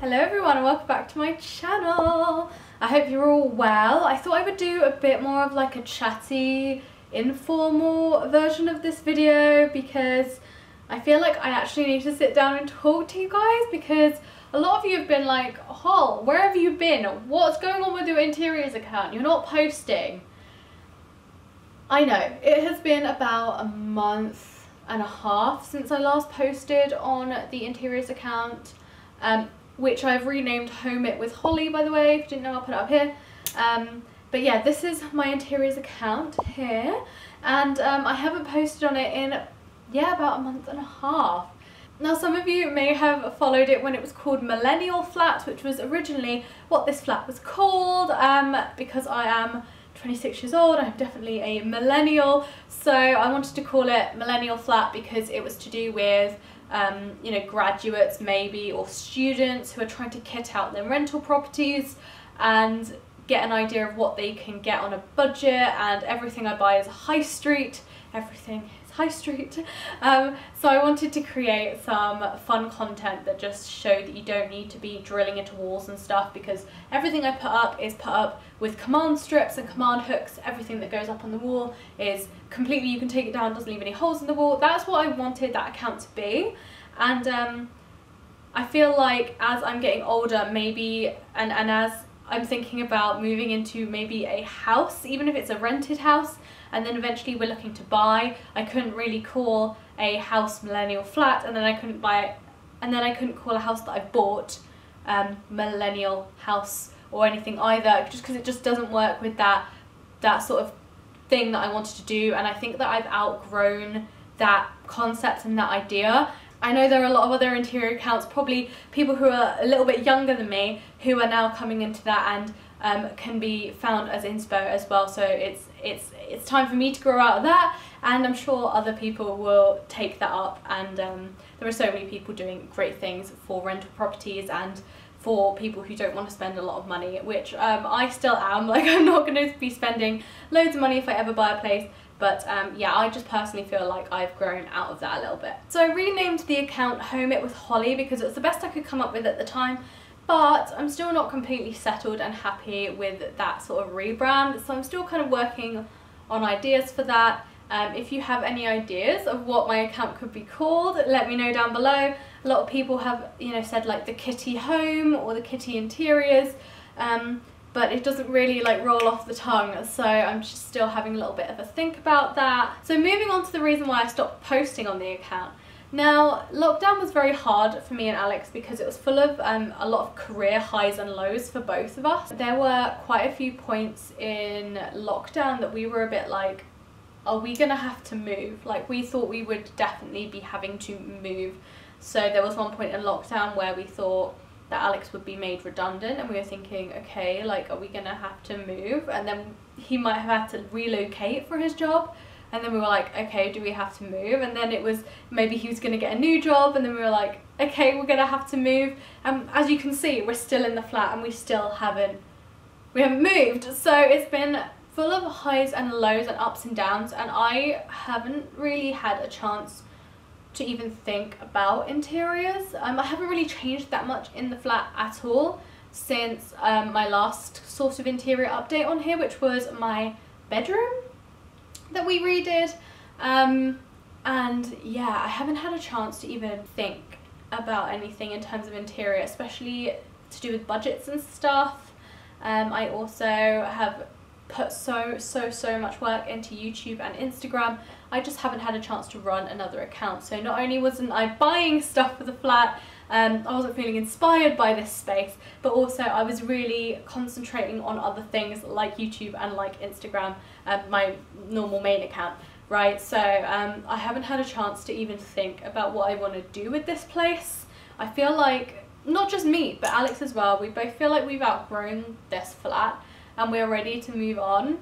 Hello everyone and welcome back to my channel. I hope you're all well. I thought I would do a bit more of like a chatty, informal version of this video because I feel like I actually need to sit down and talk to you guys because a lot of you have been like, Hol, where have you been? What's going on with your interiors account? You're not posting. I know, it has been about a month and a half since I last posted on the interiors account, which I've renamed Home It with Holly, by the way. If you didn't know, I'll put it up here. But yeah, this is my interiors account here, and I haven't posted on it in, yeah, about a month and a half. Now, some of you may have followed it when it was called Millennial Flat, which was originally what this flat was called, because I am 26 years old, I'm definitely a millennial, so I wanted to call it Millennial Flat because it was to do with you know, graduates maybe or students who are trying to kit out their rental properties and get an idea of what they can get on a budget, and everything I buy is high street, everything is high street. So I wanted to create some fun content that just showed that you don't need to be drilling into walls and stuff, because everything I put up is put up with command strips and command hooks. Everything that goes up on the wall is completely, you can take it down, doesn't leave any holes in the wall. That's what I wanted that account to be. And I feel like as I'm getting older, maybe, and as I'm thinking about moving into maybe a house, even if it's a rented house, and then eventually we're looking to buy, I couldn't really call a house Millennial Flat, and then I couldn't buy it, and then I couldn't call a house that I've bought Millennial House or anything either, just because it just doesn't work with that sort of thing that I wanted to do. And I think that I've outgrown that concept and that idea. I know there are a lot of other interior accounts, probably people who are a little bit younger than me, who are now coming into that and can be found as inspo as well. So it's time for me to grow out of that, and I'm sure other people will take that up. And there are so many people doing great things for rental properties and for people who don't want to spend a lot of money, which I still am. Like, I'm not going to be spending loads of money if I ever buy a place. But yeah, I just personally feel like I've grown out of that a little bit. So I renamed the account Home It with Holly because it was the best I could come up with at the time, but I'm still not completely settled and happy with that sort of rebrand. So I'm still kind of working on ideas for that. If you have any ideas of what my account could be called, let me know down below. A lot of people have, you know, said like the Kitty Home or the Kitty Interiors, but it doesn't really like roll off the tongue, so I'm just still having a little bit of a think about that. So moving on to the reason why I stopped posting on the account. Now, lockdown was very hard for me and Alex because it was full of a lot of career highs and lows for both of us. There were quite a few points in lockdown that we were a bit like, are we gonna have to move? Like, we thought we would definitely be having to move. So there was one point in lockdown where we thought that Alex would be made redundant, and we were thinking, okay, like, are we gonna have to move? And then he might have had to relocate for his job, and then we were like, okay, do we have to move? And then it was maybe he was gonna get a new job, and then we were like, okay, we're gonna have to move. As you can see, we're still in the flat and we haven't moved. So it's been full of highs and lows and ups and downs, and I haven't really had a chance to even think about interiors. I haven't really changed that much in the flat at all since my last sort of interior update on here, which was my bedroom that we redid. And yeah, I haven't had a chance to even think about anything in terms of interior, especially to do with budgets and stuff. I also have put so much work into YouTube and Instagram. I just haven't had a chance to run another account. So not only wasn't I buying stuff for the flat, I wasn't feeling inspired by this space, but also I was really concentrating on other things like YouTube and like Instagram, my normal main account, right? So I haven't had a chance to even think about what I want to do with this place. I feel like, not just me, but Alex as well, we both feel like we've outgrown this flat and we're ready to move on,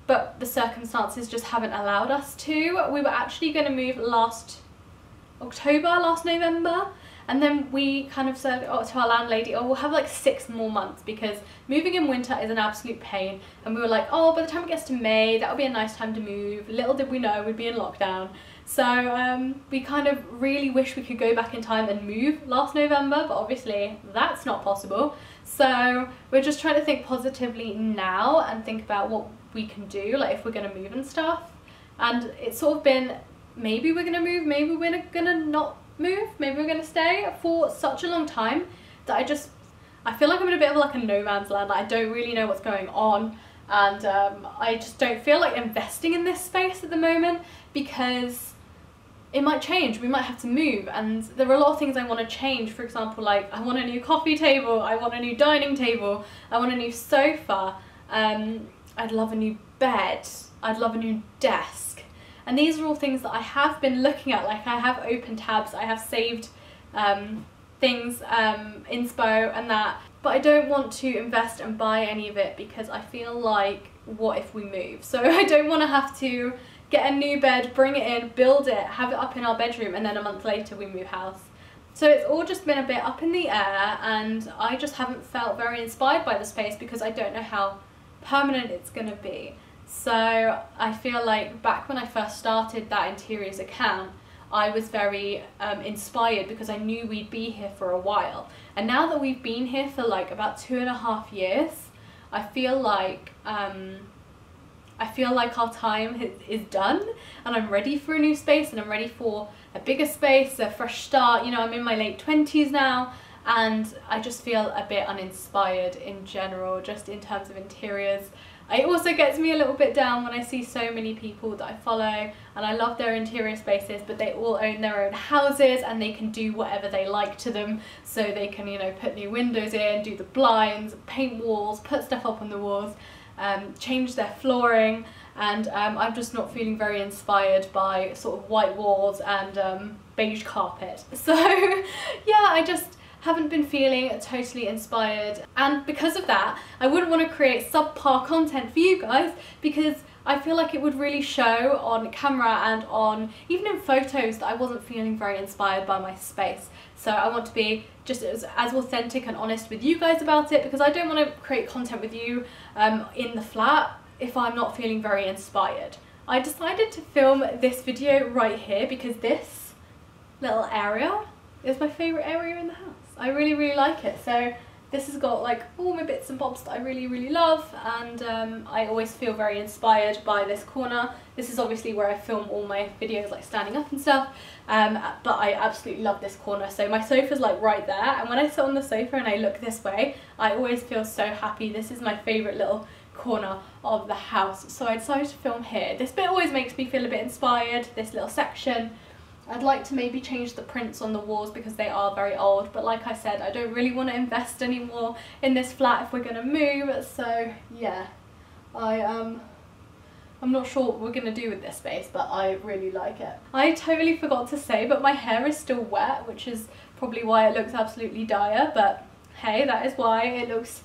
but the circumstances just haven't allowed us to. We were actually going to move last November, and then we kind of said to our landlady, oh, we'll have like 6 more months because moving in winter is an absolute pain. And we were like, oh, by the time it gets to May, that'll be a nice time to move. Little did we know we'd be in lockdown. So we kind of really wish we could go back in time and move last November, but obviously that's not possible. So we're just trying to think positively now and think about what we can do, like if we're going to move and stuff. And it's sort of been, maybe we're going to move, maybe we're going to not move, maybe we're going to stay for such a long time that I feel like I'm in a bit of like a no man's land. Like I don't really know what's going on, and I just don't feel like investing in this space at the moment because it might change, we might have to move, and there are a lot of things I want to change. For example, like I want a new coffee table, I want a new dining table, I want a new sofa, I'd love a new bed, I'd love a new desk. And these are all things that I have been looking at. Like I have open tabs, I have saved things, inspo and that, but I don't want to invest and buy any of it because I feel like, what if we move? So I don't want to have to get a new bed, bring it in, build it, have it up in our bedroom, and then a month later we move house. So it's all just been a bit up in the air, and I just haven't felt very inspired by the space because I don't know how permanent it's going to be. So I feel like back when I first started that interiors account, I was very inspired because I knew we'd be here for a while. And now that we've been here for like about 2.5 years, I feel like our time is done, and I'm ready for a new space, and I'm ready for a bigger space, a fresh start. You know, I'm in my late 20s now, and I just feel a bit uninspired in general, just in terms of interiors. It also gets me a little bit down when I see so many people that I follow, and I love their interior spaces, but they all own their own houses and they can do whatever they like to them. So they can, you know, put new windows in, do the blinds, paint walls, put stuff up on the walls, change their flooring, and I'm just not feeling very inspired by sort of white walls and beige carpet. So yeah, I just haven't been feeling totally inspired, and because of that I wouldn't want to create subpar content for you guys because I feel like it would really show on camera and on even in photos that I wasn't feeling very inspired by my space. So I want to be just as authentic and honest with you guys about it, because I don't want to create content with you in the flat if I'm not feeling very inspired. I decided to film this video right here because this little area is my favourite area in the house. I really, really like it. So this has got like all my bits and bobs that I really, really love, and I always feel very inspired by this corner. This is obviously where I film all my videos, like standing up and stuff, but I absolutely love this corner. So my sofa's like right there, and when I sit on the sofa and I look this way, I always feel so happy. This is my favourite little corner of the house, so I decided to film here. This bit always makes me feel a bit inspired, this little section. I'd like to maybe change the prints on the walls because they are very old, but like I said, I don't really want to invest anymore in this flat if we're going to move. So yeah, I'm not sure what we're going to do with this space, but I really like it. I totally forgot to say, but my hair is still wet, which is probably why it looks absolutely dire, but hey, that is why it looks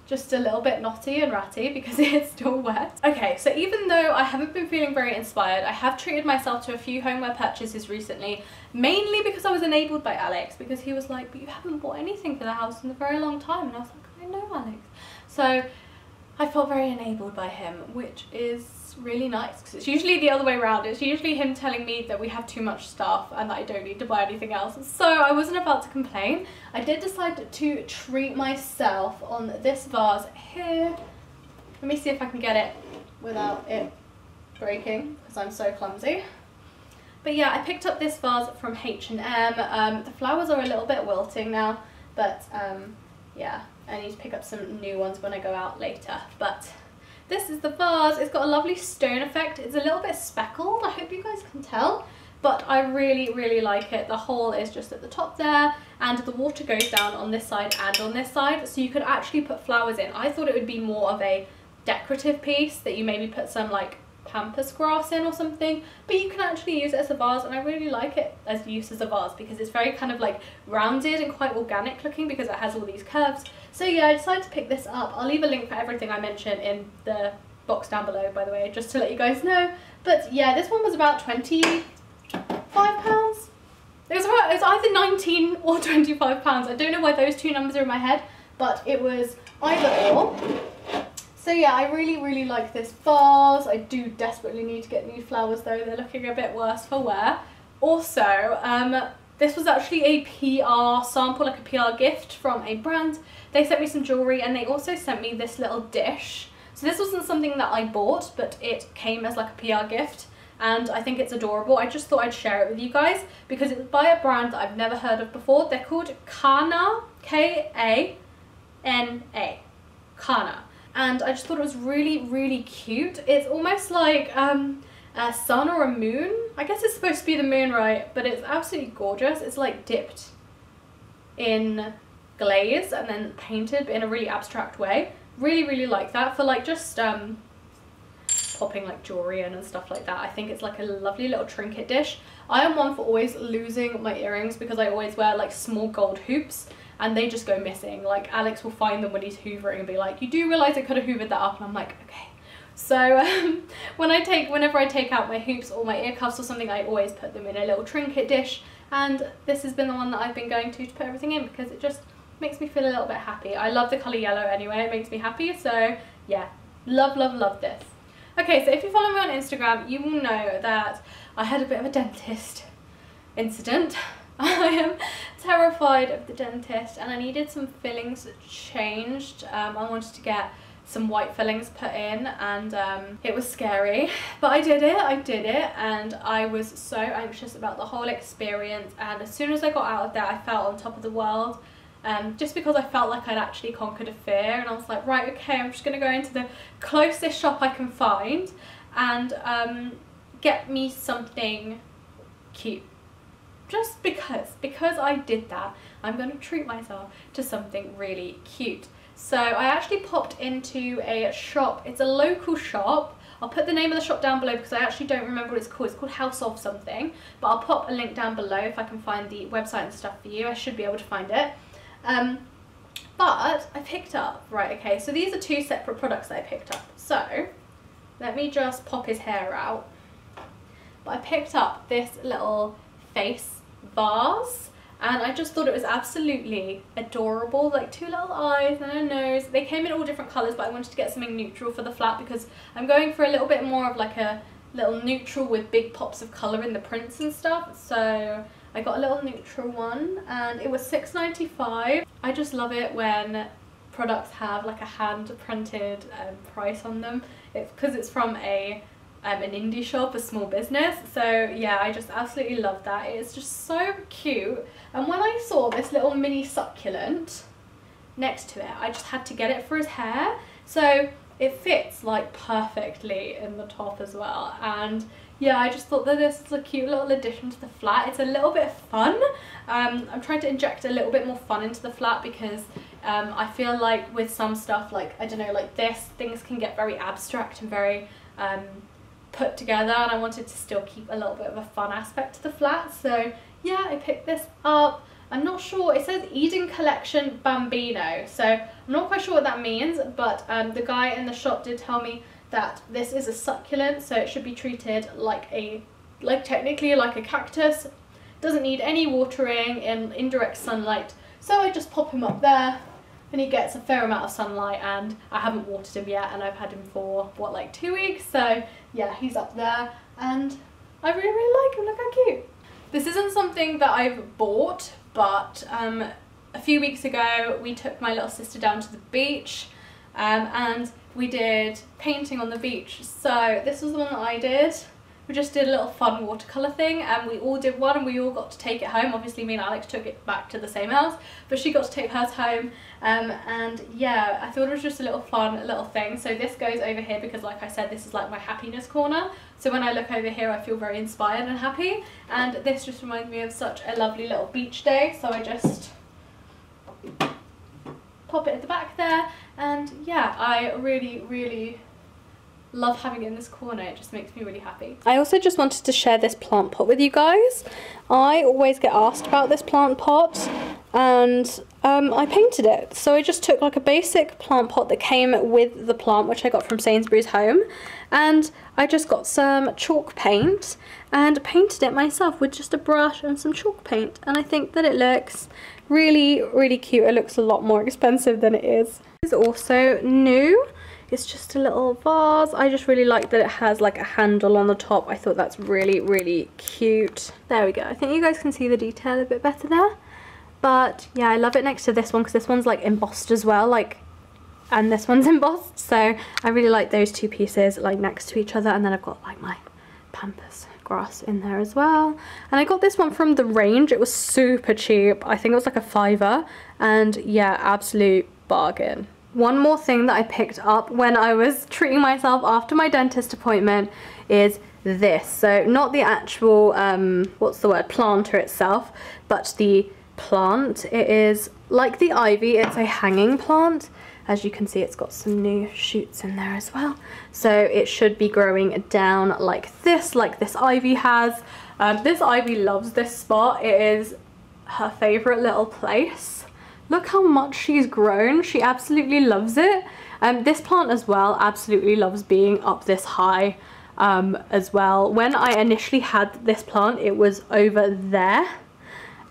just a little bit knotty and ratty, because it's still wet. Okay, so even though I haven't been feeling very inspired, I have treated myself to a few homeware purchases recently, mainly because I was enabled by Alex, because he was like, but you haven't bought anything for the house in a very long time, and I was like, I know, Alex. So I felt very enabled by him, which is really nice, because it's usually the other way around. It's usually him telling me that we have too much stuff and that I don't need to buy anything else. So I wasn't about to complain. I did decide to treat myself on this vase here. Let me see if I can get it without it breaking, because I'm so clumsy. But yeah, I picked up this vase from H&M. The flowers are a little bit wilting now, but yeah, I need to pick up some new ones when I go out later. But this is the vase. It's got a lovely stone effect. It's a little bit speckled, I hope you guys can tell, but I really, really like it. The hole is just at the top there, and the water goes down on this side and on this side, so you could actually put flowers in. I thought it would be more of a decorative piece that you maybe put some like pampas grass in or something, but you can actually use it as a vase, and I really like it as use as a vase because it's very kind of like rounded and quite organic looking because it has all these curves. So yeah, I decided to pick this up. I'll leave a link for everything I mentioned in the box down below, by the way, just to let you guys know. But yeah, this one was about £25. It was either 19 or £25. I don't know why those two numbers are in my head, but it was either or. So yeah, I really like this vase. I do desperately need to get new flowers though. They're looking a bit worse for wear. Also, this was actually a PR sample, like a PR gift from a brand. They sent me some jewellery and they also sent me this little dish. So this wasn't something that I bought, but it came as like a PR gift and I think it's adorable. I just thought I'd share it with you guys because it's by a brand that I've never heard of before. They're called Kana, K-A-N-A, Kana. And I just thought it was really cute. It's almost like a sun or a moon. I guess it's supposed to be the moon, right? But it's absolutely gorgeous. It's like dipped in glaze and then painted but in a really abstract way. Really like that for like just popping like jewelry in and stuff like that. I think it's like a lovely little trinket dish. I am one for always losing my earrings because I always wear like small gold hoops and they just go missing. Like Alex will find them when he's hoovering and be like, you do realise I could have hoovered that up? And I'm like, okay. So whenever I take out my hoops or my ear cuffs or something, I always put them in a little trinket dish, and this has been the one that I've been going to put everything in because it just makes me feel a little bit happy. I love the colour yellow anyway, it makes me happy, so yeah, love this. Okay, so if you follow me on Instagram, you will know that I had a bit of a dentist incident. I am terrified of the dentist and I needed some fillings changed. I wanted to get some white fillings put in and it was scary, but I did it and I was so anxious about the whole experience, and as soon as I got out of there I felt on top of the world, just because I felt like I'd actually conquered a fear, and I was like, right, okay, I'm just going to go into the closest shop I can find and get me something cute. Just because I did that, I'm going to treat myself to something really cute. So I actually popped into a shop. It's a local shop. I'll put the name of the shop down below because I actually don't remember what it's called. It's called House of something, but I'll pop a link down below if I can find the website and stuff for you. I should be able to find it. But I picked up, right, okay, so these are two separate products that I picked up. So let me just pop his hair out. But I picked up this little face vase and I just thought it was absolutely adorable, like two little eyes and a nose. They came in all different colours, but I wanted to get something neutral for the flat because I'm going for a little bit more of like a little neutral with big pops of colour in the prints and stuff. So I got a little neutral one and it was $6.95. I just love it when products have like a hand printed price on them. It's because it's from an indie shop, a small business. So yeah, I just absolutely love that. It's just so cute. And when I saw this little mini succulent next to it, I just had to get it for his hair. So it fits like perfectly in the top as well. And yeah, I just thought that this is a cute little addition to the flat. It's a little bit fun. I'm trying to inject a little bit more fun into the flat because I feel like with some stuff, like, I don't know, like this, things can get very abstract and very put together, and I wanted to still keep a little bit of a fun aspect to the flat. So yeah, I picked this up. I'm not sure, it says Eden Collection Bambino, so I'm not quite sure what that means, but the guy in the shop did tell me that this is a succulent, so it should be treated like technically like a cactus. Doesn't need any watering in indirect sunlight. So I just pop him up there and he gets a fair amount of sunlight, and I haven't watered him yet and I've had him for what, like 2 weeks. So yeah, he's up there and I really like him. Look how cute. This isn't something that I've bought, but a few weeks ago we took my little sister down to the beach and we did painting on the beach. So this was the one that I did. We just did a little fun watercolour thing and we all did one and we all got to take it home. Obviously me and Alex took it back to the same house, but she got to take hers home. And yeah, I thought it was just a little fun little thing. So this goes over here because, like I said, this is like my happiness corner. So when I look over here I feel very inspired and happy, and this just reminds me of such a lovely little beach day. So I just pop it at the back there, and yeah, I really love having it in this corner. It just makes me really happy. I also just wanted to share this plant pot with you guys. I always get asked about this plant pot, and I painted it. So I just took like a basic plant pot that came with the plant, which I got from Sainsbury's Home, and I just got some chalk paint and painted it myself with just a brush and some chalk paint, and I think that it looks really cute. It looks a lot more expensive than it is. It's also new. It's just a little vase. I just really like that it has like a handle on the top. I thought that's really, really cute. There we go. I think you guys can see the detail a bit better there. But yeah, I love it next to this one because this one's like embossed as well, like, and this one's embossed. So I really like those two pieces like next to each other. And then I've got like my pampas grass in there as well. And I got this one from the range. It was super cheap. I think it was like a £5. And yeah, absolute bargain. One more thing that I picked up when I was treating myself after my dentist appointment is this. So not the actual, what's the word, planter itself, but the plant. It is like the ivy, it's a hanging plant. As you can see, it's got some new shoots in there as well. So it should be growing down like this ivy has. This ivy loves this spot. It is her favorite little place. Look how much she's grown. She absolutely loves it. This plant as well absolutely loves being up this high as well. When I initially had this plant, it was over there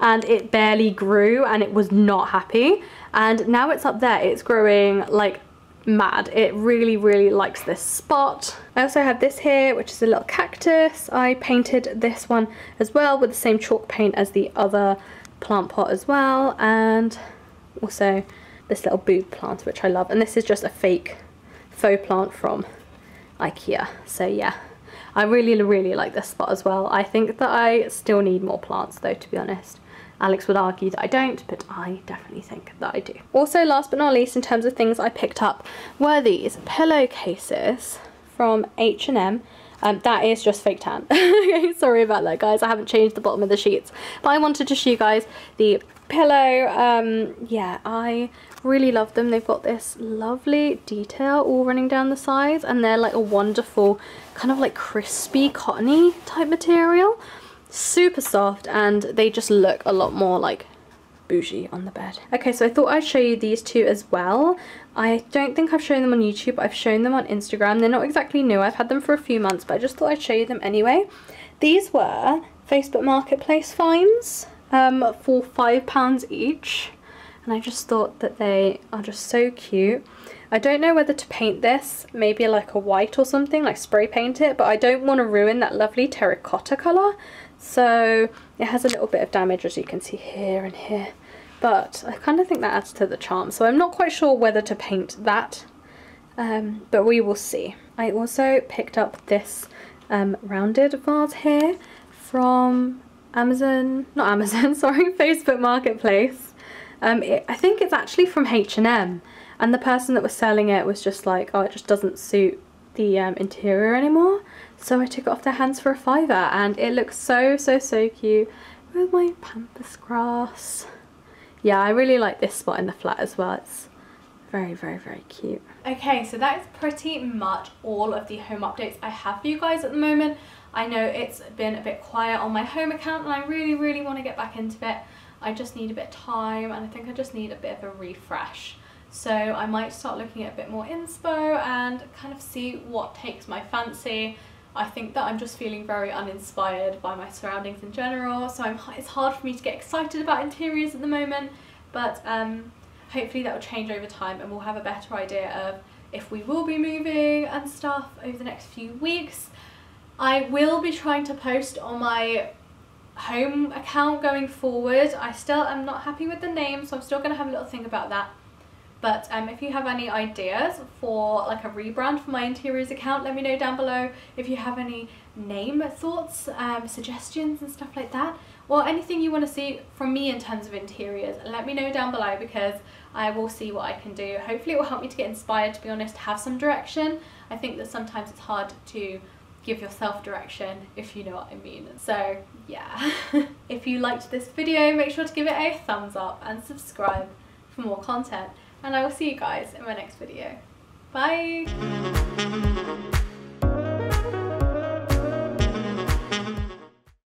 and it barely grew and it was not happy. And now it's up there, it's growing like mad. It really, really likes this spot. I also have this here, which is a little cactus. I painted this one as well with the same chalk paint as the other plant pot as well. And also this little boob plant, which I love. And this is just a fake faux plant from IKEA. So yeah, I really, really like this spot as well. I think that I still need more plants though, to be honest. Alex would argue that I don't, but I definitely think that I do. Also, last but not least, in terms of things I picked up, were these pillowcases from H&M. That is just fake tan. Sorry about that, guys. I haven't changed the bottom of the sheets. But I wanted to show you guys the pillow. Yeah, I really love them. They've got this lovely detail all running down the sides, and they're like a wonderful kind of like crispy cottony type material. Super soft, and they just look a lot more like bougie on the bed. Okay, so I thought I'd show you these two as well. I don't think I've shown them on YouTube, but I've shown them on Instagram. They're not exactly new, I've had them for a few months, but I just thought I'd show you them anyway. These were Facebook Marketplace finds for £5 each, and I just thought that they are just so cute. I don't know whether to paint this, maybe like a white or something, like spray paint it, but I don't want to ruin that lovely terracotta colour. So it has a little bit of damage, as you can see here and here, but I kind of think that adds to the charm. So I'm not quite sure whether to paint that, but we will see. I also picked up this rounded vase here from Amazon, not Amazon, sorry, Facebook Marketplace. I think it's actually from H&M, and the person that was selling it was just like, oh, it just doesn't suit the interior anymore. So I took it off their hands for a £5, and it looks so cute with my pampas grass. Yeah, I really like this spot in the flat as well. It's very cute. Okay, so that is pretty much all of the home updates I have for you guys at the moment. I know it's been a bit quiet on my home account, and I really want to get back into it. I just need a bit of time, and I think I just need a bit of a refresh. So I might start looking at a bit more inspo and kind of see what takes my fancy. I think that I'm just feeling very uninspired by my surroundings in general, so it's hard for me to get excited about interiors at the moment, but hopefully that will change over time and we'll have a better idea of if we will be moving and stuff over the next few weeks. I will be trying to post on my home account going forward. I still am not happy with the name, so I'm still going to have a little think about that. But if you have any ideas for like a rebrand for my interiors account, let me know down below. If you have any name thoughts, suggestions and stuff like that, or anything you want to see from me in terms of interiors, let me know down below, because I will see what I can do. Hopefully it will help me to get inspired, to be honest, have some direction. I think that sometimes it's hard to give yourself direction, if you know what I mean. So yeah. If you liked this video, make sure to give it a thumbs up and subscribe for more content. And I will see you guys in my next video. Bye!